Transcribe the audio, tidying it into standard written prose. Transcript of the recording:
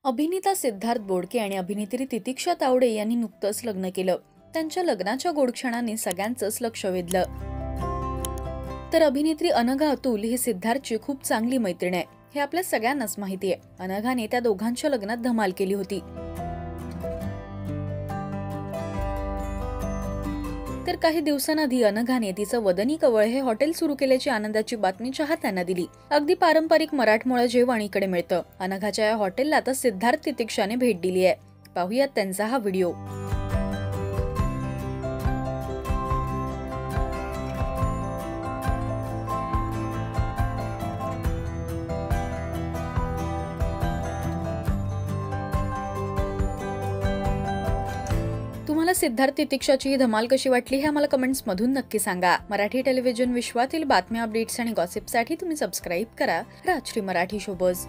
अभिनेता सिद्धार्थ बोडके आणि अभिनेत्री तितिक्षा तावडे यांनी नुकतंच लग्न केलं. त्यांच्या लग्नाच्या गोड क्षणाने सगळ्यांचंच लक्ष वेधलं. तर अभिनेत्री अनघा अतुल ही सिद्धार्थची खूप चांगली मैत्रीण आहे, हे आपल्या सगळ्यांनाच माहिती आहे. अनघाने त्या दोघांच्या लग्नात धमाल केली होती. तर काही दिवसांआधी अनघाने तिचं वदनी कवळ हे हॉटेल सुरू केल्याची आनंदाची बातमी चाहत्यांना दिली. अगदी पारंपरिक मराठमोळं जेवण इकडे मिळतं. अनघाच्या या हॉटेलला आता सिद्धार्थ तितिक्षाने भेट दिली आहे. पाहूयात त्यांचा हा व्हिडिओ. तुम्हाला सिद्धार्थ तितिक्षाची ही धमाल कशी वाटली हे आम्हाला कमेंट्स मधून नक्की सांगा. मराठी टेलिव्हिजन विश्वातील बातम्या, अपडेट्स आणि गॉसिपसाठी तुम्ही सबस्क्राईब करा राजश्री मराठी शोबज.